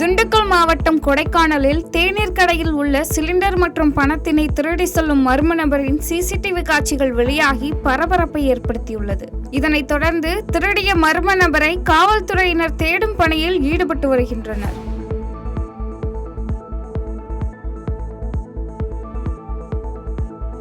திண்டுக்கல் மாவட்டம் கொடைக்கானலில் தேநீர் கடையில் உள்ள சிலிண்டர் மற்றும் பணத்தினை திருடி செல்லும் மர்ம நபரின் சிசிடிவி காட்சிகள் வெளியாகி பரபரப்பை ஏற்படுத்தியுள்ளது. இதனைத் தொடர்ந்து திருடிய மர்ம நபரை காவல்துறையினர் தேடும் பணியில் ஈடுபட்டு வருகின்றனர்.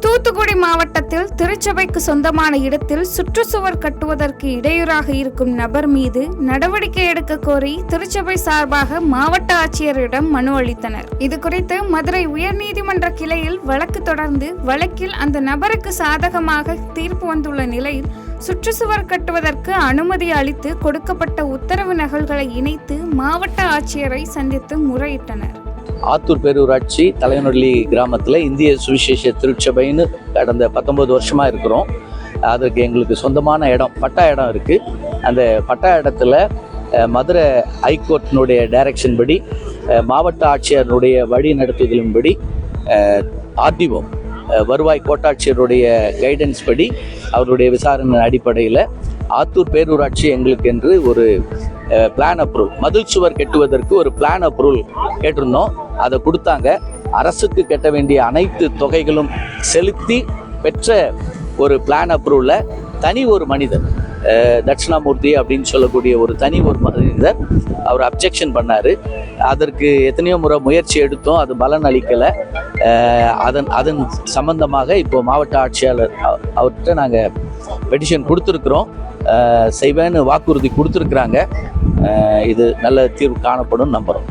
தூத்துக்குடி மாவட்டத்தில் திருச்சபைக்கு சொந்தமான இடத்தில் சுற்றுச்சுவர் கட்டுவதற்கு இடையூறாக இருக்கும் நபர் மீது நடவடிக்கை எடுக்க கோரி திருச்சபை சார்பாக மாவட்ட ஆட்சியரிடம் மனு அளித்தனர். இதுகுறித்து மதுரை உயர்நீதிமன்ற கிளையில் வழக்கு தொடர்ந்து வழக்கில் அந்த நபருக்கு சாதகமாக தீர்ப்பு வந்துள்ள நிலையில் சுற்றுச்சுவர் கட்டுவதற்கு அனுமதி அளித்து கொடுக்கப்பட்ட உத்தரவு நகல்களை இணைத்து மாவட்ட ஆட்சியரை சந்தித்து முறையிட்டனர். ஆத்தூர் பேரூராட்சி தலைவனொல்லி கிராமத்தில் இந்திய சுவிசேஷ திருச்சபைன்னு கடந்த 19 வருஷமாக இருக்கிறோம். அதுக்கு எங்களுக்கு சொந்தமான இடம், பட்டா இடம் இருக்குது. அந்த பட்டா இடத்துல மதுரை ஹைகோர்ட்டினுடைய டைரக்ஷன் படி, மாவட்ட ஆட்சியருடைய வழி நடத்துதலின்படி, ஆர்டிஓ வருவாய் கோட்டாட்சியருடைய கைடன்ஸ் படி, அவருடைய விசாரணை அடிப்படையில் ஆத்தூர் பேரூராட்சி எங்களுக்கு என்று ஒரு பிளான் அப்ரூவல், மதில் சுவர் கட்டுவதற்கு ஒரு பிளான் அப்ரூவல் கேட்டிருந்தோம். அதை கொடுத்தாங்க. அரசுக்கு கட்ட வேண்டிய அனைத்து தொகைகளும் செலுத்தி பெற்ற ஒரு பிளான் அப்ரூவலில் தனி ஒரு மனிதர், தட்சிணாமூர்த்தி அப்படின்னு சொல்லக்கூடிய ஒரு மனிதர் அவர் அப்ஜெக்ஷன் பண்ணார். அதற்கு எத்தனையோ முறை முயற்சி எடுத்தோம், அது பலன் அளிக்கலை. அதன் சம்பந்தமாக இப்போ மாவட்ட ஆட்சியாளர் அவர்கிட்ட நாங்கள் பெட்டிஷன் கொடுத்துருக்குறோம். செய்வேன்னு வாக்குறுதி கொடுத்துருக்குறாங்க. இது நல்ல தீர்வு காணப்படும் நம்புகிறோம்.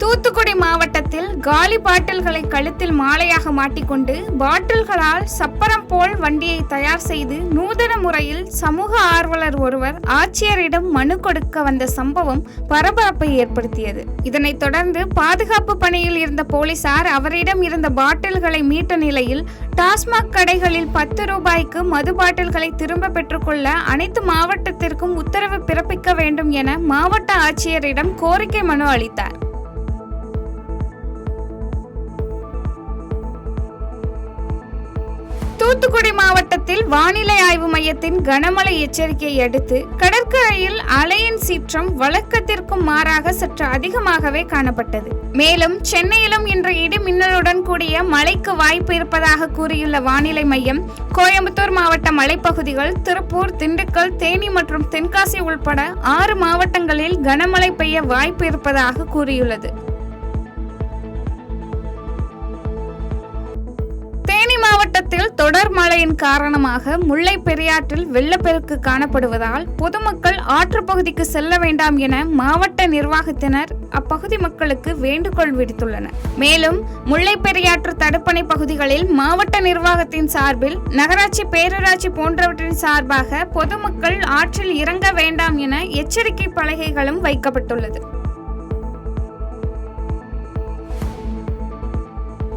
தூத்துக்குடி மாவட்டத்தில் காலி பாட்டில்களை கழுத்தில் மாலையாக மாட்டிக்கொண்டு பாட்டில்களால் சப்பரம் போல் வண்டியை தயார் செய்து நூதன முறையில் சமூக ஆர்வலர் ஒருவர் ஆட்சியரிடம் மனு கொடுக்க வந்த சம்பவம் பரபரப்பை ஏற்படுத்தியது. இதனைத் தொடர்ந்து பாதுகாப்பு பணியில் இருந்த போலீசார் அவரிடம் இருந்த பாட்டில்களை மீட்ட நிலையில் டாஸ்மாக் கடைகளில் 10 ரூபாய்க்கு மது பாட்டில்களை திரும்ப பெற்றுக்கொள்ள அனைத்து மாவட்டத்திற்கும் உத்தரவு பிறப்பிக்க வேண்டும் என மாவட்ட ஆட்சியரிடம் கோரிக்கை மனு அளித்தார். தூத்துக்குடி மாவட்டத்தில் வானிலை ஆய்வு மையத்தின் கனமழை எச்சரிக்கையை அடுத்து கடற்கரையில் அலையின் சீற்றம் வழக்கத்திற்கும் மாறாக சற்று அதிகமாகவே காணப்பட்டது. மேலும் சென்னையிலும் இன்று இடி மின்னலுடன் கூடிய மழைக்கு வாய்ப்பு இருப்பதாக கூறியுள்ள வானிலை மையம், கோயம்புத்தூர் மாவட்ட மலைப்பகுதிகள், திருப்பூர், திண்டுக்கல், தேனி மற்றும் தென்காசி உள்பட 6 மாவட்டங்களில் கனமழை பெய்ய வாய்ப்பு இருப்பதாக கூறியுள்ளது. மாவட்டத்தில் தொடர் மழையின் காரணமாக முல்லை பெரியாற்றில் வெள்ளப்பெருக்கு காணப்படுவதால் பொதுமக்கள் ஆற்று பகுதிக்கு செல்ல வேண்டாம் என மாவட்ட நிர்வாகத்தினர் அப்பகுதி மக்களுக்கு வேண்டுகோள் விடுத்துள்ளனர். மேலும் முல்லை பெரியாற்று தடுப்பணை பகுதிகளில் மாவட்ட நிர்வாகத்தின் சார்பில், நகராட்சி, பேரூராட்சி போன்றவற்றின் சார்பாக பொதுமக்கள் ஆற்றில் இறங்க வேண்டாம் என எச்சரிக்கை பலகைகளும் வைக்கப்பட்டுள்ளது.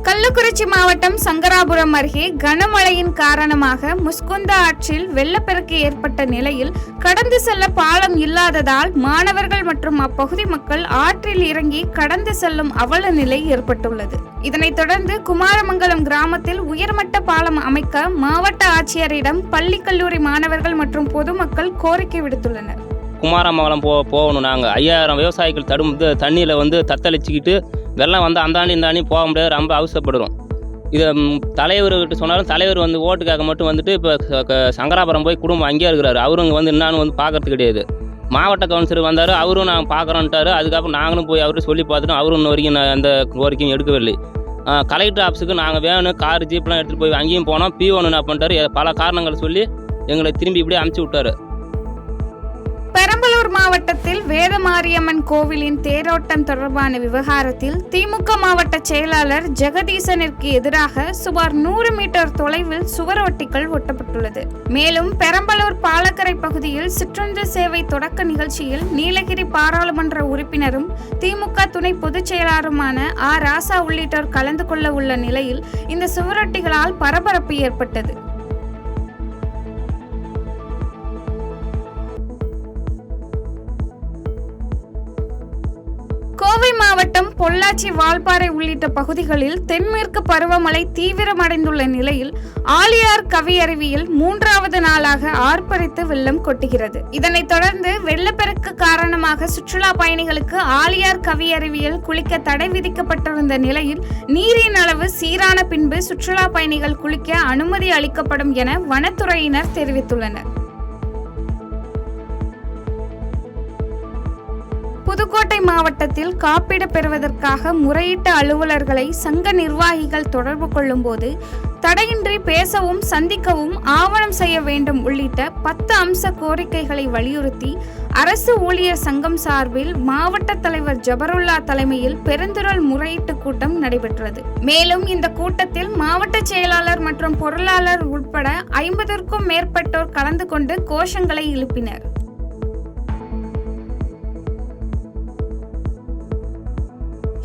கள்ளக்குறிச்சி மாவட்டம் சங்கராபுரம் அருகே கனமழையின் காரணமாக முஸ்குந்தா ஆற்றில் வெள்ளப்பெருக்கு ஏற்பட்ட நிலையில் கடந்து செல்ல பாலம் இல்லாததால் மாணவர்கள் மற்றும் அப்பகுதி மக்கள் ஆற்றில் இறங்கி கடந்து செல்லும் அவல நிலை ஏற்பட்டுள்ளது. இதனைத் தொடர்ந்து குமாரமங்கலம் கிராமத்தில் உயர்மட்ட பாலம் அமைக்க மாவட்ட ஆட்சியரிடம் பள்ளி கல்லூரி மாணவர்கள் மற்றும் பொதுமக்கள் கோரிக்கை விடுத்துள்ளனர். குமாரமங்கலம் போகணும். நாங்கள் 5000 விவசாயிகள் தண்ணியில் தத்தளிச்சுக்கிட்டு வெள்ளம் அந்தாண்டி இந்தாண்டி போக முடியாது, ரொம்ப அவசரப்படுறோம். இதை தலைவர்கிட்ட சொன்னாலும் தலைவர் ஓட்டுக்காக மட்டும் இப்போ சங்கராபுரம் போய் குடும்பம் அங்கேயே இருக்கிறாரு. அவரும் என்னான்னு பார்க்கறது கிடையாது. மாவட்ட கவுன்சிலர் வந்தார், அவரும் நாங்கள் பார்க்குறோன்ட்டாரு. அதுக்கப்புறம் நாங்களும் போய் அவர்கிட்ட சொல்லி பார்த்துட்டோம். அவரும் இன்ன வரைக்கும் அந்த கோரிக்கையும் எடுக்கவில்லை. கலெக்டர் ஆஃபீஸுக்கு நாங்கள் வேணும் கார் ஜீப்லாம் எடுத்துகிட்டு போய் அங்கேயும் போனோம். P1 என்ன பண்ணிட்டாரு, பல காரணங்கள் சொல்லி எங்களை திரும்பி இப்படியே அனுப்பிச்சி விட்டாரு. பெரம்பலூர் மாவட்டத்தில் வேதமாரியம்மன் கோவிலின் தேரோட்டம் தொடர்பான விவகாரத்தில் திமுக மாவட்ட செயலாளர் ஜெகதீசனிற்கு எதிராக சுமார் 100 மீட்டர் தொலைவில் சுவரொட்டிகள் ஒட்டப்பட்டுள்ளது. மேலும் பெரம்பலூர் பாலக்கரை பகுதியில் சிற்றுந்து சேவை தொடக்க நிகழ்ச்சியில் நீலகிரி பாராளுமன்ற உறுப்பினரும் திமுக துணை பொதுச் செயலாளருமான ராசா உள்ளிட்டோர் கலந்து கொள்ள உள்ள நிலையில் இந்த சுவரொட்டிகளால் பரபரப்பு ஏற்பட்டது. கோவை மாவட்டம் பொள்ளாச்சி, வால்பாறை உள்ளிட்ட பகுதிகளில் தென்மேற்கு பருவமழை தீவிரமடைந்துள்ள நிலையில் ஆழியார் கவியருவியில் 3வது நாளாக ஆர்ப்பரித்து வெள்ளம் கொட்டுகிறது. இதனைத் தொடர்ந்து வெள்ளப்பெருக்கு காரணமாக சுற்றுலா பயணிகளுக்கு ஆழியார் கவியருவியில் குளிக்க தடை விதிக்கப்பட்டிருந்த நிலையில் நீரின் அளவு சீரான பின்பு சுற்றுலா பயணிகள் குளிக்க அனுமதி அளிக்கப்படும் என வனத்துறையினர் தெரிவித்துள்ளனர். புதுக்கோட்டை மாவட்டத்தில் காப்பீடு பெறுவதற்காக முறையீட்டு அலுவலர்களை சங்க நிர்வாகிகள் தொடர்பு கொள்ளும் போது தடையின்றி பேசவும் சந்திக்கவும் ஆவணம் செய்ய வேண்டும் உள்ளிட்ட 10 அம்ச கோரிக்கைகளை வலியுறுத்தி அரசு ஊழியர் சங்கம் சார்பில் மாவட்ட தலைவர் ஜபருல்லா தலைமையில் பெருந்திரள் முறையீட்டு கூட்டம் நடைபெற்றது. மேலும் இந்த கூட்டத்தில் மாவட்ட செயலாளர் மற்றும் பொருளாளர் உட்பட 50க்கும் மேற்பட்டோர் கலந்து கொண்டு கோஷங்களை எழுப்பினர்.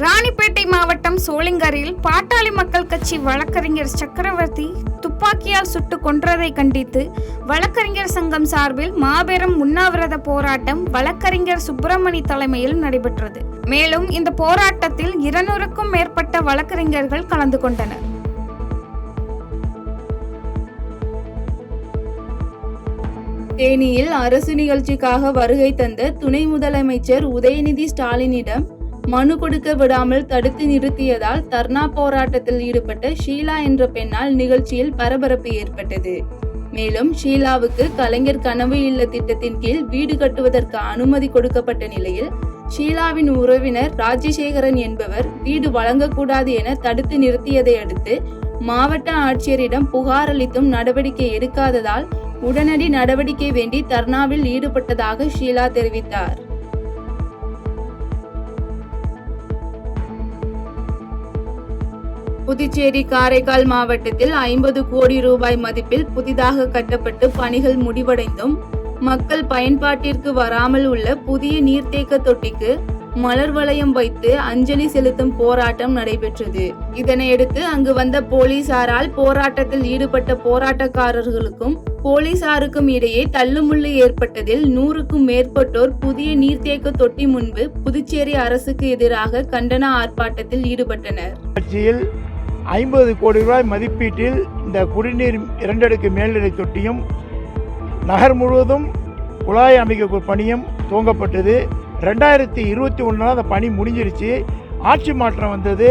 ராணிப்பேட்டை மாவட்டம் சோளிங்கரில் பாட்டாளி மக்கள் கட்சி வழக்கறிஞர் சக்கரவர்த்தி துப்பாக்கியால் சுட்டு கொன்றதை கண்டித்து வழக்கறிஞர் சங்கம் சார்பில் மாபெரும் உண்ணாவிரத போராட்டம் வழக்கறிஞர் சுப்பிரமணி தலைமையில் நடைபெற்றது. மேலும் இந்த போராட்டத்தில் 200க்கும் மேற்பட்ட வழக்கறிஞர்கள் கலந்து கொண்டனர். தேனியில் அரசு நிகழ்ச்சிக்காக வருகை தந்த துணை முதலமைச்சர் உதயநிதி ஸ்டாலினிடம் மனு கொடுக்க விடாமல் தடுத்து நிறுத்தியதால் தர்ணா போராட்டத்தில் ஈடுபட்ட ஷீலா என்ற பெண்ணால் நிகழ்ச்சியில் பரபரப்பு ஏற்பட்டது. மேலும் ஷீலாவுக்கு கலைஞர் கனவு இல்ல திட்டத்தின் கீழ் வீடு கட்டுவதற்கு அனுமதி கொடுக்கப்பட்ட நிலையில் ஷீலாவின் உறவினர் ராஜசேகரன் என்பவர் வீடு வழங்கக்கூடாது என தடுத்து நிறுத்தியதை அடுத்து மாவட்ட ஆட்சியரிடம் புகார் அளித்தும் நடவடிக்கை எடுக்காததால் உடனடி நடவடிக்கை வேண்டி தர்ணாவில் ஈடுபட்டதாக ஷீலா தெரிவித்தார். புதுச்சேரி, காரைக்கால் மாவட்டத்தில் 50 கோடி ரூபாய் மதிப்பில் புதிதாக கட்டப்பட்டு பணிகள் முடிவடைந்தும் மக்கள் பயன்பாட்டிற்கு வராமல் உள்ள புதிய நீர்த்தேக்க தொட்டிக்கு மலர் வளையம் வைத்து அஞ்சலி செலுத்தும் போராட்டம் நடைபெற்றது. இதனையடுத்து அங்கு வந்த போலீசாரால் போராட்டத்தில் ஈடுபட்ட போராட்டக்காரர்களுக்கும் போலீசாருக்கும் இடையே தள்ளுமுள்ளு ஏற்பட்டதில் 100க்கும் மேற்பட்டோர் புதிய நீர்த்தேக்க தொட்டி முன்பு புதுச்சேரி அரசுக்கு எதிராக கண்டன ஆர்ப்பாட்டத்தில் ஈடுபட்டனர். 50 கோடி ரூபாய் மதிப்பீட்டில் இந்த குடிநீர் 2 அடுக்கு மேல்நிலை தொட்டியும் நகர் முழுவதும் குழாய் அமைக்க பணியும் துவங்கப்பட்டது. 2021 அந்த பணி முடிஞ்சிருச்சு. ஆட்சி மாற்றம் வந்தது.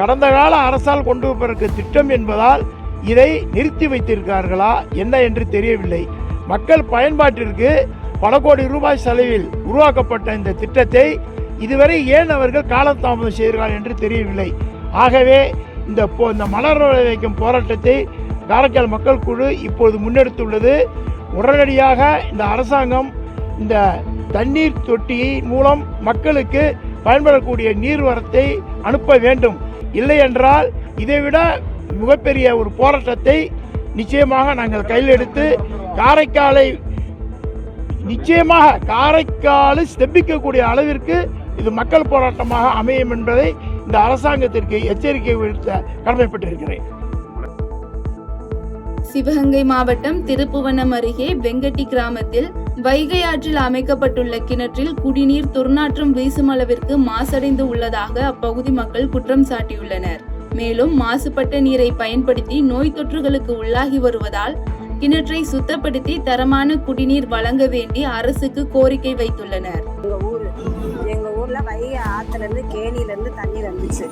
கடந்த கால அரசால் கொண்டு வரப்பட்ட திட்டம் என்பதால் இதை நிறுத்தி வைத்திருக்கார்களா என்ன என்று தெரியவில்லை. மக்கள் பயன்பாட்டிற்கு பல கோடி ரூபாய் செலவில் உருவாக்கப்பட்ட இந்த திட்டத்தை இதுவரை ஏன் அவர்கள் காலதாமதம் செய்கிறார்கள் என்று தெரியவில்லை. ஆகவே இந்த மலர் வைக்கும் போராட்டத்தை காரைக்கால் மக்கள் குழு இப்போது முன்னெடுத்துள்ளது. உடனடியாக இந்த அரசாங்கம் இந்த தண்ணீர் தொட்டி மூலம் மக்களுக்கு பயன்படக்கூடிய நீர்வரத்தை அனுப்ப வேண்டும். இல்லை என்றால் இதைவிட மிகப்பெரிய ஒரு போராட்டத்தை நிச்சயமாக நாங்கள் கையில் எடுத்து காரைக்காலை ஸ்தம்பிக்கக்கூடிய அளவிற்கு இது மக்கள் போராட்டமாக அமையும் என்பதை இந்த அரசாங்கத்திற்கு எச்சரிக்கை விடுத்த கடமைப்பட்டிருக்கிறேன். சிவகங்கை மாவட்டம் திருப்புவனம் அருகே வெங்கட்டி கிராமத்தில் வைகை ஆற்றில் அமைக்கப்பட்டுள்ள கிணற்றில் குடிநீர் துர்நாற்றம் வீசும் அளவிற்கு மாசடைந்து உள்ளதாக அப்பகுதி மக்கள் குற்றம் சாட்டியுள்ளனர். மேலும் மாசுபட்ட நீரை பயன்படுத்தி நோய் தொற்றுகளுக்கு உள்ளாகி வருவதால் கிணற்றை சுத்தப்படுத்தி தரமான குடிநீர் வழங்க வேண்டி அரசுக்கு கோரிக்கை வைத்துள்ளனர். எங்க ஊர்ல வைகை ஆத்துல இருந்து கேணியில இருந்து தண்ணி வந்துச்சு.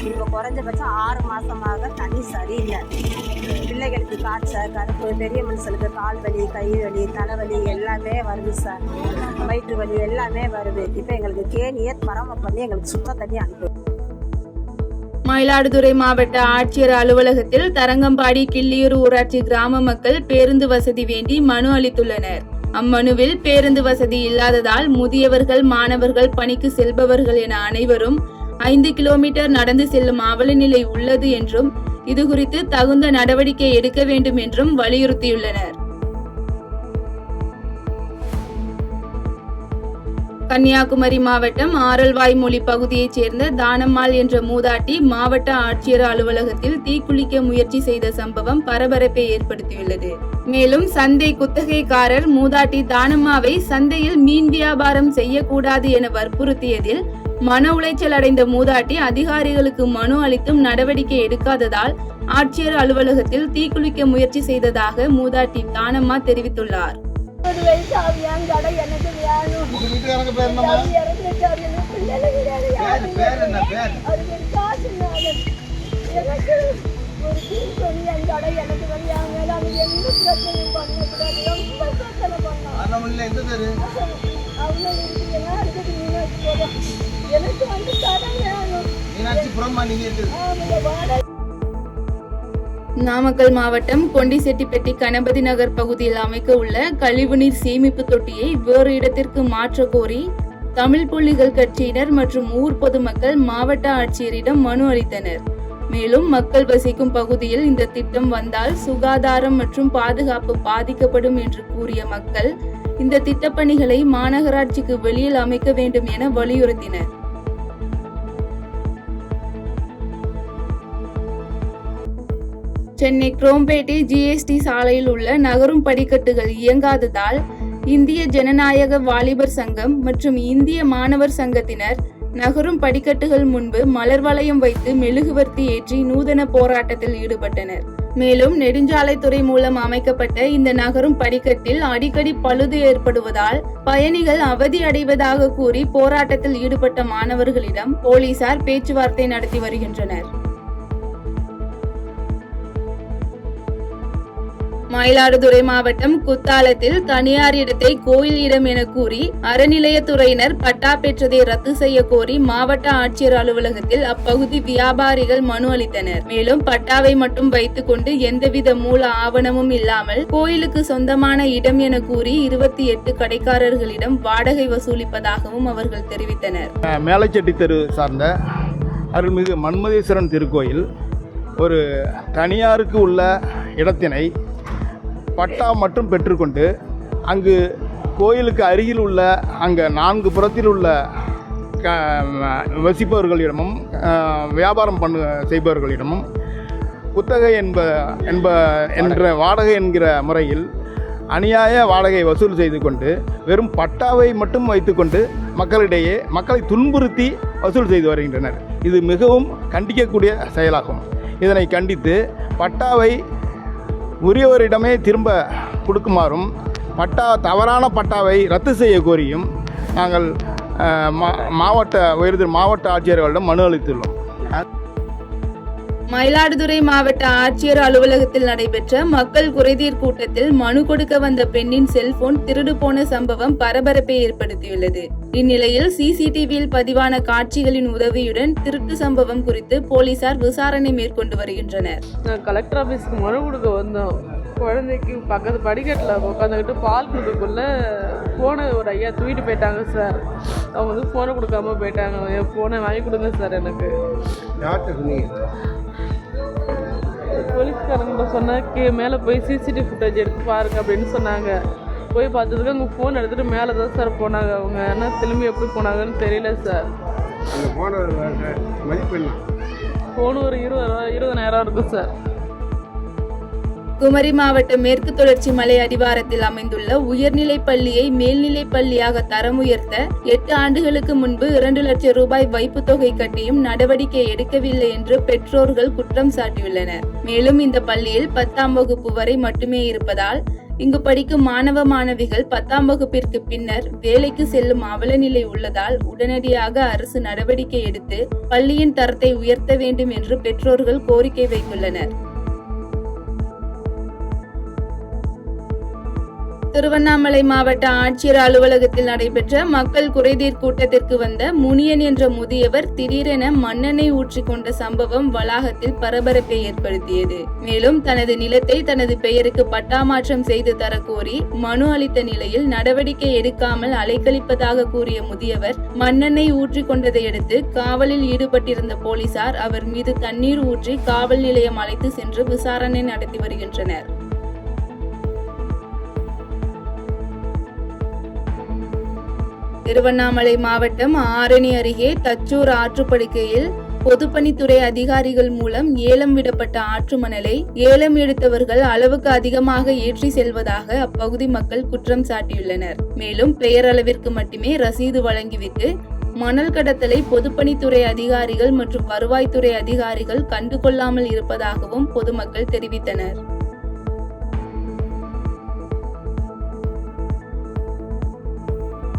இப்போ குறைஞ்சபட்சம் 6 மாசமாக தண்ணி சரியில்லை. பிள்ளைகளுக்கு காய்ச்சல், கருப்பு, பெரிய மனுஷனுக்கு கால் வலி, கை வலி, தலைவலி எல்லாமே வருது சார். வயிற்று வலி எல்லாமே வருது. இப்போ எங்களுக்கு கேணியை பராமரிப்பு பண்ணி எங்களுக்கு சுத்த தண்ணி அனுப்பி. மயிலாடுதுறை மாவட்ட ஆட்சியர் அலுவலகத்தில் தரங்கம்பாடி கிள்ளியூர் ஊராட்சி கிராம மக்கள் பேருந்து வசதி வேண்டி மனு அளித்துள்ளனர். அம்மனுவில் பேருந்து வசதி இல்லாததால் முதியவர்கள், மாணவர்கள், பணிக்கு செல்பவர்கள் என அனைவரும் 5 கிலோமீட்டர் நடந்து செல்லும் அவல நிலை உள்ளது என்றும் இதுகுறித்து தகுந்த நடவடிக்கை எடுக்க வேண்டும் என்றும் வலியுறுத்தியுள்ளனர். கன்னியாகுமரி மாவட்டம் ஆரல்வாய்மொழி பகுதியைச் சேர்ந்த தானம்மாள் என்ற மூதாட்டி மாவட்ட ஆட்சியர் அலுவலகத்தில் தீக்குளிக்க முயற்சி செய்த சம்பவம் பரபரப்பை ஏற்படுத்தியுள்ளது. மேலும் சந்தை குத்தகைக்காரர் மூதாட்டி தானம்மாவை சந்தையில் மீன் வியாபாரம் செய்யக்கூடாது என வற்புறுத்தியதில் மன உளைச்சல் அடைந்த மூதாட்டி அதிகாரிகளுக்கு மனு அளித்தும் நடவடிக்கை எடுக்காததால் ஆட்சியர் அலுவலகத்தில் தீக்குளிக்க முயற்சி செய்ததாக மூதாட்டி தானம்மா தெரிவித்துள்ளார். நாமக்கல் மாவட்டம் கொண்டிசெட்டிப்பட்டி கணபதி நகர் பகுதியில் அமைக்க உள்ள கழிவுநீர் சேமிப்பு தொட்டியை வேறு இடத்திற்கு மாற்ற கோரி தமிழ் புலிகள் கட்சியினர் மற்றும் ஊர் பொதுமக்கள் மாவட்ட ஆட்சியரிடம் மனு அளித்தனர். மேலும் மக்கள் வசிக்கும் பகுதியில் இந்த திட்டம் வந்தால் சுகாதாரம் மற்றும் பாதுகாப்பு பாதிக்கப்படும் என்று கூறிய மக்கள் இந்த திட்டப்பணிகளை மாநகராட்சிக்கு வெளியில் அமைக்க வேண்டும் என வலியுறுத்தினர். சென்னை குரோம்பேட்டை ஜிஎஸ்டி சாலையில் உள்ள நகரும் படிக்கட்டுகள் இயங்காததால் இந்திய ஜனநாயக வாலிபர் சங்கம் மற்றும் இந்திய மாணவர் சங்கத்தினர் நகரும் படிக்கட்டுகள் முன்பு மலர் வளையம் வைத்து மெழுகுவர்த்தி ஏற்றி நூதன போராட்டத்தில் ஈடுபட்டனர். மேலும் நெடுஞ்சாலைத்துறை மூலம் அமைக்கப்பட்ட இந்த நகரும் படிக்கட்டில் அடிக்கடி பழுது ஏற்படுவதால் பயணிகள் அவதி அடைவதாக கூறி போராட்டத்தில் ஈடுபட்ட மாணவர்களிடம் போலீசார் பேச்சுவார்த்தை நடத்தி வருகின்றனர். மயிலாடுதுறை மாவட்டம் குத்தாலத்தில் தனியார் இடத்தை கோயில் இடம் என கூறி அறநிலையத்துறையினர் பட்டா பெற்றதை ரத்து செய்ய கோரி மாவட்ட ஆட்சியர் அலுவலகத்தில் அப்பகுதி வியாபாரிகள் மனு அளித்தனர். மேலும் பட்டாவை மட்டும் வைத்துக் கொண்டு எந்தவித மூல ஆவணமும் இல்லாமல் கோயிலுக்கு சொந்தமான இடம் என கூறி 28 கடைக்காரர்களிடம் வாடகை வசூலிப்பதாகவும் அவர்கள் தெரிவித்தனர். மேலச்செட்டி தெரு சார்ந்த அருள்மிகு மன்மதேஸ்வரன் திருக்கோயில் ஒரு தனியாருக்கு உள்ள இடத்தினை பட்டா மட்டும் பெற்றுக்கொண்டு அங்கு கோயிலுக்கு அருகில் உள்ள அங்கே 4 புறத்தில் உள்ள வசிப்பவர்களிடமும் வியாபாரம் செய்பவர்களிடமும் குத்தகை என்ற வாடகை என்கிற முறையில் அநியாய வாடகை வசூல் செய்து கொண்டு வெறும் பட்டாவை மட்டும் வைத்துக்கொண்டு மக்களை துன்புறுத்தி வசூல் செய்து வருகின்றனர். இது மிகவும் கண்டிக்கக்கூடிய செயலாகும். இதனை கண்டித்து பட்டாவை உரியவரிடமே திரும்ப கொடுக்குமாறும் தவறான பட்டாவை ரத்து செய்ய கோரியும் நாங்கள் மாவட்ட ஆட்சியர்களிடம் மனு அளித்துள்ளோம். மயிலாடுதுறை மாவட்ட ஆட்சியர் அலுவலகத்தில் நடைபெற்ற மக்கள் குறைதீர் கூட்டத்தில் மனு கொடுக்க வந்த பெண்ணின் செல்போன் திருடு போன சம்பவம் பரபரப்பை ஏற்படுத்தியுள்ளது. இந்நிலையில் சிசிடிவியில் பதிவான காட்சிகளின் உதவியுடன் திருட்டு சம்பவம் குறித்து போலீசார் விசாரணை மேற்கொண்டு வருகின்றனர். கலெக்டர் ஆபீஸ்க்கு மனு கொடுக்க வந்தோம். குழந்தைக்கு பக்கத்து படிக்கட்டில் உட்காந்துக்கிட்டு பால் கொடுக்கக்குள்ள ஃபோனை ஒரு ஐயா தூக்கிட்டு போயிட்டாங்க சார். அவங்க வந்து ஃபோனை கொடுக்காம போயிட்டாங்க. என் ஃபோனை வாங்கி கொடுங்க சார். எனக்கு போலீஸ்காரங்க சொன்னாக்கி மேலே போய் சிசிடிவி ஃபுட்டேஜ் எடுத்து பாருங்க அப்படின்னு சொன்னாங்க. போய் பார்த்ததுக்கு அவங்க ஃபோன் எடுத்துகிட்டு மேலே தான் சார் போனாங்க. அவங்க என்ன திரும்பி எப்படி போனாங்கன்னு தெரியல சார். ஃபோனு ஒரு 20,000 இருக்கும் சார். குமரி மாவட்ட மேற்கு தொடர்ச்சி மலை அடிவாரத்தில் அமைந்துள்ள உயர்நிலை பள்ளியை மேல்நிலை பள்ளியாக தரம் உயர்த்த 8 ஆண்டுகளுக்கு முன்பு 2 லட்சம் ரூபாய் வைப்பு தொகை கட்டியும் நடவடிக்கை எடுக்கவில்லை என்று பெற்றோர்கள் குற்றம் சாட்டியுள்ளனர். மேலும் இந்த பள்ளியில் 10ஆம் வகுப்பு வரை மட்டுமே இருப்பதால் இங்கு படிக்கும் மாணவிகள் 10ஆம் வகுப்பிற்கு பின்னர் வேலைக்கு செல்லும் அவலநிலை உள்ளதால் உடனடியாக அரசு நடவடிக்கை எடுத்து பள்ளியின் தரத்தை உயர்த்த வேண்டும் என்று பெற்றோர்கள் கோரிக்கை வைத்துள்ளனர். திருவண்ணாமலை மாவட்ட ஆட்சியர் அலுவலகத்தில் நடைபெற்ற மக்கள் குறைதீர் கூட்டத்திற்கு வந்த முனியன் என்ற முதியவர் திடீரென மண்ணெண்ணெய் ஊற்றிக்கொண்ட சம்பவம் வளாகத்தில் பரபரப்பை ஏற்படுத்தியது. மேலும் தனது நிலத்தை தனது பெயருக்கு பட்டா மாற்றம் செய்து தரக்கோரி மனு அளித்த நிலையில் நடவடிக்கை எடுக்காமல் அலைக்கழிப்பதாக கூறிய முதியவர் மண்ணெண்ணெய் ஊற்றிக்கொண்டதை அடுத்து காவலில் ஈடுபட்டிருந்த போலீசார் அவர் மீது தண்ணீர் ஊற்றி காவல் நிலையம் அழைத்து சென்று விசாரணை நடத்தி வருகின்றனர். திருவண்ணாமலை மாவட்டம் ஆரணி அருகே தச்சூர் ஆற்றுப்படுக்கையில் பொதுப்பணித்துறை அதிகாரிகள் மூலம் ஏலம் விடப்பட்ட ஆற்று மணலை ஏலம் எடுத்தவர்கள் அளவுக்கு அதிகமாக ஏற்றி செல்வதாக அப்பகுதி மக்கள் குற்றம் சாட்டியுள்ளனர். மேலும் பெயரளவிற்கு மட்டுமே ரசீது வழங்கிவிட்டு மணல் கடத்தலை பொதுப்பணித்துறை அதிகாரிகள் மற்றும் வருவாய்த்துறை அதிகாரிகள் கண்டுகொள்ளாமல் இருப்பதாகவும் பொதுமக்கள் தெரிவித்தனர்.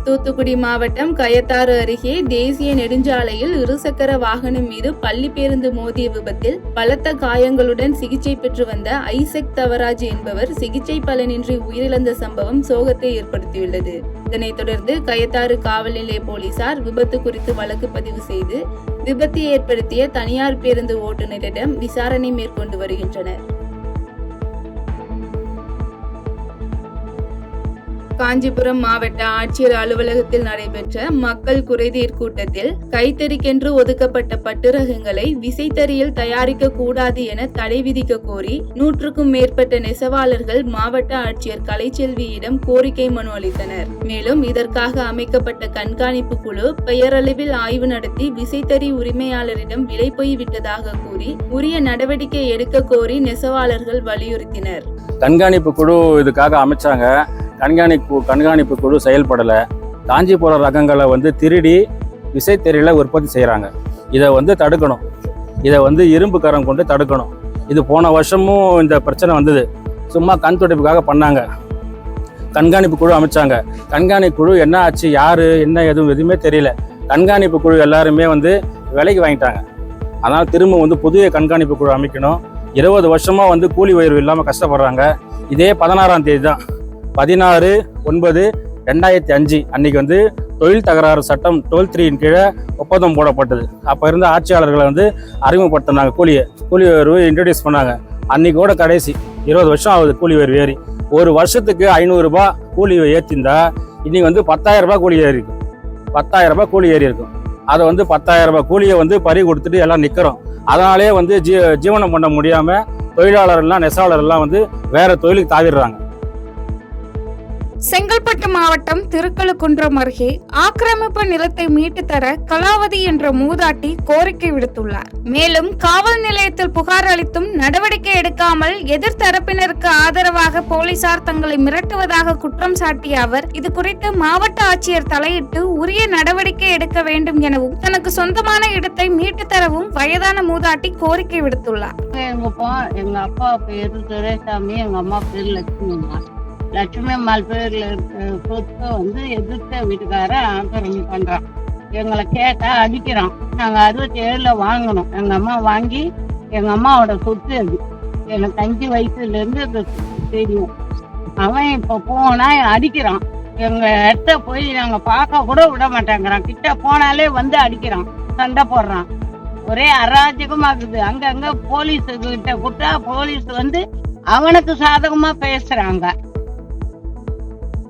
தூத்துக்குடி மாவட்டம் கயத்தாறு அருகே தேசிய நெடுஞ்சாலையில் இருசக்கர வாகனம் மீது பள்ளி பேருந்து மோதிய விபத்தில் பலத்த காயங்களுடன் சிகிச்சை பெற்று வந்த ஐசக் தவராஜ் என்பவர் சிகிச்சை பலனின்றி உயிரிழந்த சம்பவம் சோகத்தை ஏற்படுத்தியுள்ளது. இதனைத் தொடர்ந்து கயத்தாறு காவல் நிலைய போலீசார் விபத்து குறித்து வழக்கு பதிவு செய்து விபத்தை ஏற்படுத்திய தனியார் பேருந்து ஓட்டுநரிடம் விசாரணை மேற்கொண்டு வருகின்றனர். காஞ்சிபுரம் மாவட்ட ஆட்சியர் அலுவலகத்தில் நடைபெற்ற மக்கள் குறைதீர் கூட்டத்தில் கைத்தறிக்கென்று ஒதுக்கப்பட்ட பட்டுரகங்களை விசைத்தறியில் தயாரிக்க கூடாது என தடை விதிக்க கோரி 100க்கும் மேற்பட்ட நெசவாளர்கள் மாவட்ட ஆட்சியர் கலைச்செல்வியிடம் கோரிக்கை மனு அளித்தனர். மேலும் இதற்காக அமைக்கப்பட்ட கண்காணிப்பு குழு பெயரளவில் ஆய்வு நடத்தி விசைத்தறி உரிமையாளரிடம் விலை போய்விட்டதாக கூறி உரிய நடவடிக்கை எடுக்க கோரி நெசவாளர்கள் வலியுறுத்தினர். கண்காணிப்பு குழு இதுக்காக அமைச்சாங்க. கண்காணிப்பு குழு செயல்படலை. காஞ்சிபுரம் ரகங்களை திருடி விசைத்தறியில் உற்பத்தி செய்கிறாங்க. இதை தடுக்கணும். இதை இரும்பு கரம் கொண்டு தடுக்கணும். இது போன வருஷமும் இந்த பிரச்சனை வந்தது. சும்மா கண் துடைப்புக்காக பண்ணாங்க. கண்காணிப்பு குழு அமைச்சாங்க. கண்காணிப்பு குழு என்ன ஆச்சு, யார் என்ன எதுவுமே தெரியல. கண்காணிப்பு குழு எல்லாருமே விலைக்கு வாங்கிட்டாங்க. அதனால் திரும்ப புதிய கண்காணிப்பு குழு அமைக்கணும். 20 வருஷமாக கூலி உயர்வு இல்லாமல் கஷ்டப்படுறாங்க. இதே 16ஆம் தேதி தான் 16/9/2005 அன்னைக்கு தொழில் தகராறு சட்டம் 12(3) கீழே ஒப்பந்தம் போடப்பட்டது. அப்போ இருந்த ஆட்சியாளர்களை அறிமுகப்படுத்தினாங்க. கூலி உயர்வு இன்ட்ரடியூஸ் பண்ணாங்க. அன்னைக்கு கூட கடைசி 20 வருஷம் ஆகுது கூலி உயர்வு ஏறி. ஒரு வருஷத்துக்கு 500 ரூபாய் கூலி ஏற்றிருந்தா இன்னைக்கு 10,000 ரூபாய் கூலி ஏறி இருக்கும். 10,000 ரூபாய் கூலி ஏறி இருக்கும். அதை 10,000 ரூபாய் கூலியை பறி கொடுத்துட்டு எல்லாம் நிற்கிறோம். அதனாலே ஜீவனம் பண்ண முடியாமல் தொழிலாளர்கள்லாம் நெசவாளர்கள்லாம் வேற தொழிலுக்கு தாவிடுறாங்க. செங்கல்பட்டு மாவட்டம் திருக்கழுக்குன்றம் அருகே ஆக்கிரமிப்பு நிலத்தை மீட்டு தர கலாவதி என்ற மூதாட்டி கோரிக்கை விடுத்துள்ளார். மேலும் காவல் நிலையத்தில் புகார் அளித்தும் நடவடிக்கை எடுக்காமல் எதிர்த்தரப்பினருக்கு ஆதரவாக போலீசார் தங்களை மிரட்டுவதாக குற்றம் சாட்டிய அவர் இது குறித்து மாவட்ட ஆட்சியர் தலையிட்டு உரிய நடவடிக்கை எடுக்க வேண்டும் எனவும் தனக்கு சொந்தமான இடத்தை மீட்டு தரவும் வயதான மூதாட்டி கோரிக்கை விடுத்துள்ளார். எங்க அப்பா பேரு துரைசாமி, எங்க அம்மா பேரு லட்சுமி அம்மாள் பேர்ல சொத்தை எதிர்த்த வீட்டுக்கார ஆக்கிரமி பண்றான். எங்களை கேட்டா அடிக்கிறான். நாங்க 67ல வாங்கணும். எங்க அம்மா வாங்கி எங்க அம்மாவோட சொத்து அது. எனக்கு 5 வயசுல இருந்து அந்த தெரியும். அவன் இப்ப போனா அடிக்கிறான். எங்க இடத்த போய் நாங்க பார்க்க கூட விட மாட்டேங்கிறான். கிட்ட போனாலே அடிக்கிறான், சண்டை போடுறான். ஒரே அராஜகமாகுது. அங்கங்க போலீஸ் கிட்ட கூட்டா போலீஸ் அவனுக்கு சாதகமா பேசுறாங்க.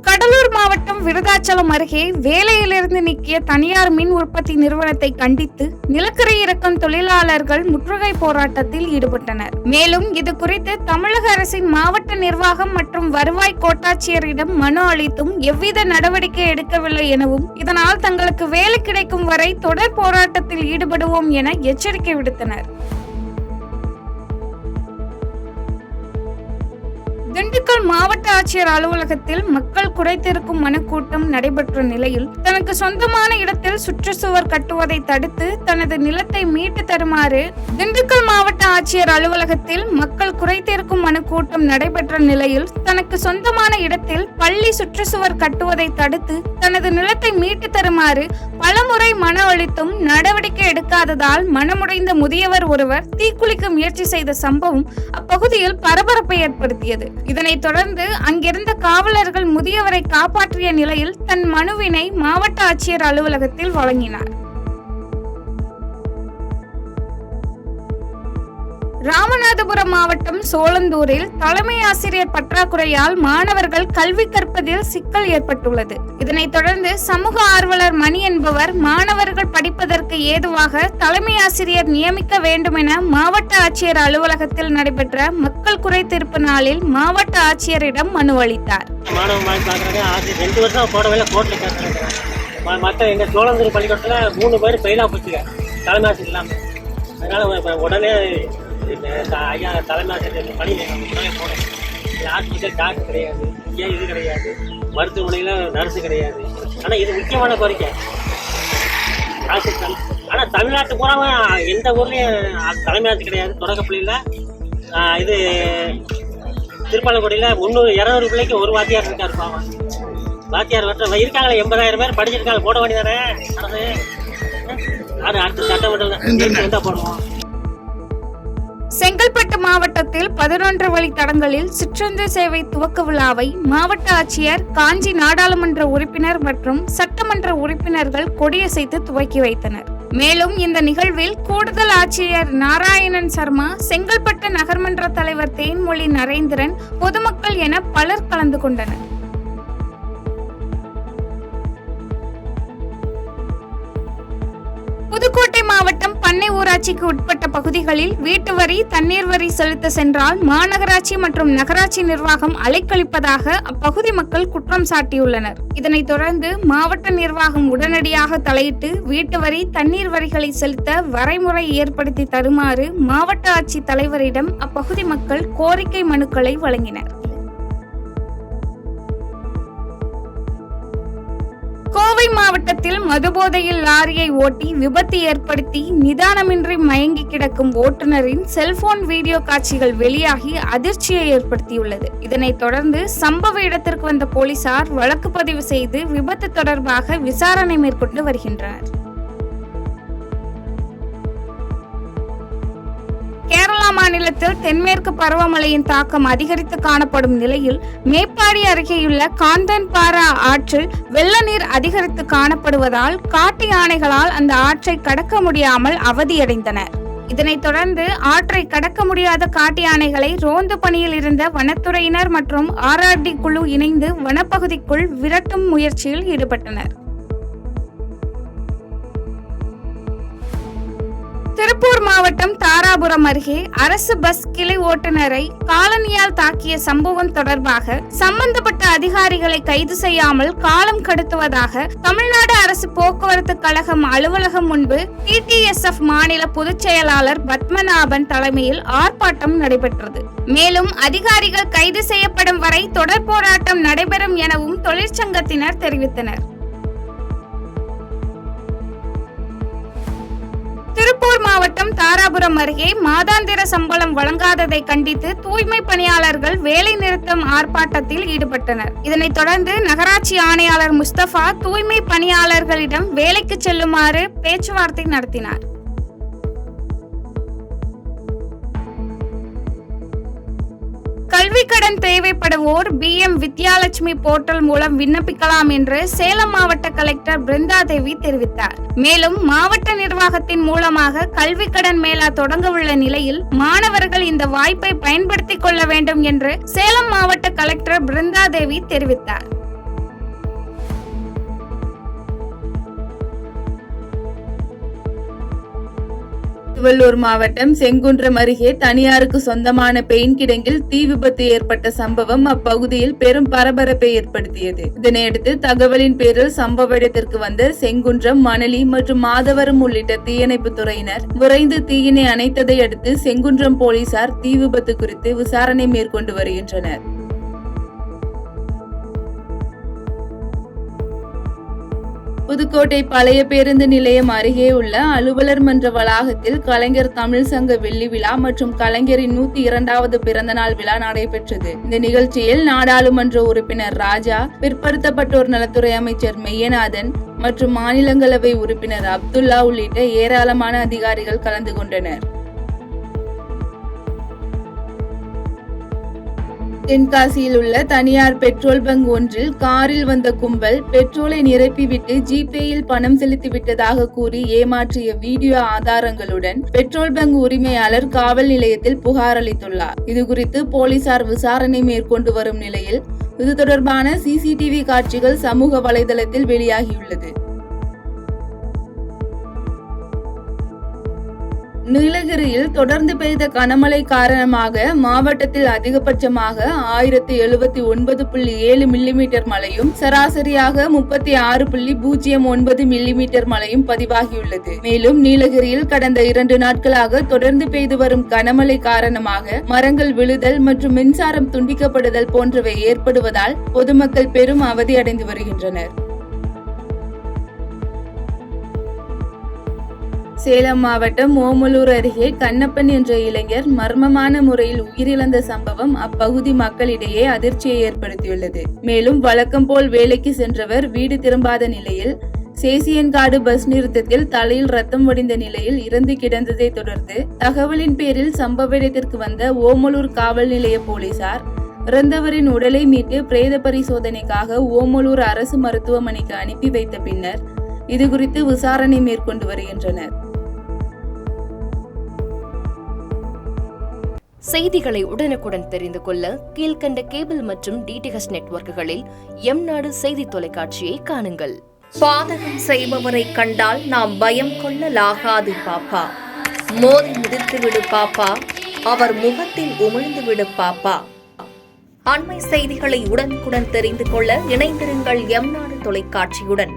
கடலூர் மாவட்டம் விருதாச்சலம் அருகே வேலையிலிருந்து நீக்கிய தனியார் மின் உற்பத்தி நிறுவனத்தை கண்டித்து நிலக்கரி இறக்கும் தொழிலாளர்கள் முற்றுகை போராட்டத்தில் ஈடுபட்டனர். மேலும் இது குறித்து தமிழக அரசின் மாவட்ட நிர்வாகம் மற்றும் வருவாய் கோட்டாட்சியரிடம் மனு அளித்தும் எவ்வித நடவடிக்கை எடுக்கவில்லை எனவும் இதனால் தங்களுக்கு வேலை கிடைக்கும் வரை தொடர் போராட்டத்தில் ஈடுபடுவோம் என எச்சரிக்கை விடுத்தனர். திண்டுக்கல் மாவட்ட ஆட்சியர் அலுவலகத்தில் மக்கள் குறைத்திருக்கும் மனுக்கூட்டம் நடைபெற்ற நிலையில் தனக்கு சொந்தமான இடத்தில் சுற்றுச்சுவர் கட்டுவதை தடுத்து தனது நிலத்தை மீட்டு தருமாறு திண்டுக்கல் மாவட்ட ஆட்சியர் அலுவலகத்தில் மக்கள் குறைத்திருக்கும் மனுக்கூட்டம் நடைபெற்ற நிலையில் தனக்கு சொந்தமான இடத்தில் பள்ளி சுற்றுச்சுவர் கட்டுவதை தடுத்து தனது நிலத்தை மீட்டு தருமாறு பலமுறை மனு அளித்தும் நடவடிக்கை எடுக்காததால் மனமுடைந்த முதியவர் ஒருவர் தீக்குளிக்க முயற்சி செய்த சம்பவம் அப்பகுதியில் பரபரப்பை ஏற்படுத்தியது. இதனைத் தொடர்ந்து அங்கிருந்த காவலர்கள் முதியவரை காப்பாற்றிய நிலையில் தன் மனுவினை மாவட்ட ஆட்சியர் அலுவலகத்தில் வழங்கினார். ராமநாதபுரம் மாவட்டம் சோளந்தூரில் தலைமை ஆசிரியர் பற்றாக்குறையால் மாணவர்கள் கல்வி கற்பதில் சிக்கல் ஏற்பட்டுள்ளது. இதனைத் தொடர்ந்து சமூக ஆர்வலர் மணி என்பவர் மாணவர்கள் படிப்பதற்கு ஏதுவாக தலைமை ஆசிரியர் நியமிக்க வேண்டும் என மாவட்ட ஆட்சியர் அலுவலகத்தில் நடைபெற்ற மக்கள் குறைதீர்ப்பு நாளில் மாவட்ட ஆட்சியரிடம் மனு அளித்தார். மற்ற எங்க சோளந்தூர் பள்ளிக்கூடத்துல 3 பேர் ஃபெயிலா போச்சுங்க தலைமை ஆசிரியர் இல்லாம. அதனால உடனே ஐயா தலைமை ஆசிரியர் பணி போனோம். ஹாஸ்பிட்டல் டாக்டர் கிடையாது, ஏன் இது கிடையாது, மருத்துவமனையில் நர்ஸு கிடையாது. ஆனால் இது முக்கியமான கோரிக்கை. தாசில்தார். ஆனால் தமிழ்நாட்டு பூரா எந்த ஊர்லேயும் தலைமை ஆட்சி கிடையாது. தொடக்கப்பள்ளியில் இது திருப்பாலக்குடியில் 200 பிள்ளைக்கு ஒரு வாத்தியார் இருக்காரு. பாவம் வாத்தியார் இருக்காங்களே 80,000 பேர் படிச்சிருக்காங்க. போட வேண்டியதானே அரசு. அடுத்த சட்டமன்றத்தில் தான் போடுவோம். செங்கல்பட்டு மாவட்டத்தில் 11 வழி தடங்களில் சிற்றஞ்சல் சேவை துவக்க விழாவை மாவட்ட ஆட்சியர், காஞ்சி நாடாளுமன்ற உறுப்பினர் மற்றும் சட்டமன்ற உறுப்பினர்கள் கொடியசைத்து துவக்கி வைத்தனர். மேலும் இந்த நிகழ்வில் கூடுதல் ஆட்சியர் நாராயணன் சர்மா, செங்கல்பட்டு நகர்மன்ற தலைவர் தேன்மொழி நரேந்திரன், பொதுமக்கள் என பலர் கலந்து கொண்டனர். புதுக்கோட்டை மாவட்டம் பண்ணை ஊராட்சிக்கு உட்பட்ட பகுதிகளில் வீட்டு வரி, தண்ணீர் வரி செலுத்த சென்றால் மாநகராட்சி மற்றும் நகராட்சி நிர்வாகம் அலைக்கழிப்பதாக அப்பகுதி மக்கள் குற்றம் சாட்டியுள்ளனர். இதனைத் தொடர்ந்து மாவட்ட நிர்வாகம் உடனடியாக தலையிட்டு வீட்டு வரி, தண்ணீர் வரிகளை செலுத்த வரைமுறை ஏற்படுத்தி தருமாறு மாவட்ட ஆட்சி தலைவரிடம் அப்பகுதி மக்கள் கோரிக்கை மனுக்களை வழங்கினர். கோவை மாவட்டத்தில் மதுபோதையில் லாரியை ஓட்டி விபத்து ஏற்படுத்தி நிதானமின்றி மயங்கி கிடக்கும் ஓட்டுநரின் செல்போன் வீடியோ காட்சிகள் வெளியாகி அதிர்ச்சியை ஏற்படுத்தியுள்ளது. இதனைத் தொடர்ந்து சம்பவ இடத்திற்கு வந்த போலீசார் வழக்கு பதிவு செய்து விபத்து தொடர்பாக விசாரணை மேற்கொண்டு வருகின்றனர். கேரளா மாநிலத்தில் தென்மேற்கு பருவமழையின் தாக்கம் அதிகரித்து காணப்படும் நிலையில் மேப்பாடி அருகேயுள்ள காந்தன்பாரா ஆற்றில் வெள்ள நீர் அதிகரித்து காணப்படுவதால் காட்டு யானைகளால் அந்த ஆற்றை கடக்க முடியாமல் அவதியடைந்தனர். இதனைத் தொடர்ந்து ஆற்றை கடக்க முடியாத காட்டு யானைகளை ரோந்து பணியில் இருந்த வனத்துறையினர் மற்றும் RRD குழு இணைந்து வனப்பகுதிக்குள் விரட்டும் முயற்சியில் ஈடுபட்டனர். திருப்பூர் மாவட்டம் தாராபுரம் அருகே அரசு பஸ் கிளை ஓட்டுநரை காலணியால் தாக்கிய சம்பவம் தொடர்பாக சம்பந்தப்பட்ட அதிகாரிகளை கைது செய்யாமல் காலம் கடத்துவதாக தமிழ்நாடு அரசு போக்குவரத்து கழகம் அலுவலகம் முன்பு TTSF மாநில பொதுச் செயலாளர் பத்மநாபன் தலைமையில் ஆர்ப்பாட்டம் நடைபெற்றது. மேலும் அதிகாரிகள் கைது செய்யப்படும் வரை தொடர் போராட்டம் நடைபெறும் எனவும் தொழிற்சங்கத்தினர் தெரிவித்தனர். திருப்பூர் மாவட்டம் தாராபுரம் அருகே மாதாந்திர சம்பளம் வழங்காததை கண்டித்து தூய்மை பணியாளர்கள் வேலை நிறுத்தம் ஆர்ப்பாட்டத்தில் ஈடுபட்டனர். இதனைத் தொடர்ந்து நகராட்சி ஆணையாளர் முஸ்தபா தூய்மை பணியாளர்களிடம் வேலைக்கு செல்லுமாறு பேச்சுவார்த்தை நடத்தினார். கல்வி கடன் தேவைப்படுவோர் BM வித்யாலட்சுமி போர்ட்டல் மூலம் விண்ணப்பிக்கலாம் என்று சேலம் மாவட்ட கலெக்டர் பிருந்தா தேவி தெரிவித்தார். மேலும் மாவட்ட நிர்வாகத்தின் மூலமாக கல்வி கடன் மேளா தொடங்க உள்ள நிலையில் மாணவர்கள் இந்த வாய்ப்பை பயன்படுத்திக் கொள்ள வேண்டும் என்று சேலம் மாவட்ட கலெக்டர் பிருந்தா தேவி தெரிவித்தார். திருவள்ளூர் மாவட்டம் செங்குன்றம் அருகே தனியாருக்கு சொந்தமான பெயிண்ட் கிடங்கில் தீ விபத்து ஏற்பட்ட சம்பவம் அப்பகுதியில் பெரும் பரபரப்பை ஏற்படுத்தியது. இதனையடுத்து தகவலின் பேரில் சம்பவ இடத்திற்கு வந்த செங்குன்றம், மணலி மற்றும் மாதவரம் உள்ளிட்ட தீயணைப்பு துறையினர் விரைந்து தீயினை அணைத்ததை அடுத்து செங்குன்றம் போலீசார் தீ விபத்து குறித்து விசாரணை மேற்கொண்டு வருகின்றனர். புதுக்கோட்டை பழைய பேருந்து நிலையம் அருகே உள்ள அலுவலர் மன்ற வளாகத்தில் கலைஞர் தமிழ் சங்க வெள்ளி விழா மற்றும் கலைஞரின் 102வது பிறந்தநாள் விழா நடைபெற்றது. இந்த நிகழ்ச்சியில் நாடாளுமன்ற உறுப்பினர் ராஜா, பிற்படுத்தப்பட்டோர் நலத்துறை அமைச்சர் மெய்யநாதன் மற்றும் மாநிலங்களவை உறுப்பினர் அப்துல்லா உள்ளிட்ட ஏராளமான அதிகாரிகள் கலந்து கொண்டனர். தென்காசியில் உள்ள தனியார் பெட்ரோல் பங்க் ஒன்றில் காரில் வந்த கும்பல் பெட்ரோலை நிரப்பிவிட்டு ஜிபேயில் பணம் செலுத்திவிட்டதாக கூறி ஏமாற்றிய வீடியோ ஆதாரங்களுடன் பெட்ரோல் பங்க் உரிமையாளர் காவல் நிலையத்தில் புகார் அளித்துள்ளார். இதுகுறித்து போலீசார் விசாரணை மேற்கொண்டு வரும் நிலையில் இது தொடர்பான CCTV காட்சிகள் சமூக வலைதளத்தில் வெளியாகியுள்ளது. நீலகிரியில் தொடர்ந்து பெய்த கனமழை காரணமாக மாவட்டத்தில் அதிகபட்சமாக 1079.7 மில்லிமீட்டர் மழையும் சராசரியாக 36.09 மில்லிமீட்டர் மழையும் பதிவாகியுள்ளது. மேலும் நீலகிரியில் கடந்த 2 நாட்களாக தொடர்ந்து பெய்து வரும் கனமழை காரணமாக மரங்கள் விழுதல் மற்றும் மின்சாரம் துண்டிக்கப்படுதல் போன்றவை ஏற்படுவதால் பொதுமக்கள் பெரும் அவதியடைந்து வருகின்றனர். சேலம் மாவட்டம் ஓமலூர் அருகே கண்ணப்பன் என்ற இளைஞர் மர்மமான முறையில் உயிரிழந்த சம்பவம் அப்பகுதி மக்களிடையே அதிர்ச்சியை ஏற்படுத்தியுள்ளது. மேலும் வழக்கம் போல் வேலைக்கு சென்றவர் வீடு திரும்பாத நிலையில் சேசியன்காடு பஸ் நிறுத்தத்தில் தலையில் ரத்தம் வடிந்த நிலையில் இறந்து கிடந்ததை தொடர்ந்து தகவலின் பேரில் சம்பவ இடத்திற்கு வந்த ஓமலூர் காவல் நிலைய போலீசார் இறந்தவரின் உடலை மீட்டு பிரேத பரிசோதனைக்காக ஓமலூர் அரசு மருத்துவமனைக்கு அனுப்பி வைத்த பின்னர் இதுகுறித்து விசாரணை மேற்கொண்டு வருகின்றனர். செய்திகளை உடனுக்குடன் தெரிந்து கொள்ள கீழ்கண்ட கேபிள் மற்றும் டிடிஹெச் நெட்வொர்க்குகளில் எம் நாடு செய்தி தொலைக்காட்சியை காணுங்கள். பாதகம் செய்பவரை கண்டால் நாம் பயம் கொள்ளலாகாது பாப்பா. மோதி மிதித்து விடு பாப்பா, அவர் முகத்தில் உமிழ்ந்து விடு பாப்பா. அண்மை செய்திகளை உடனுக்குடன் தெரிந்து கொள்ள இணைந்திருங்கள் எம் நாடு தொலைக்காட்சியுடன்.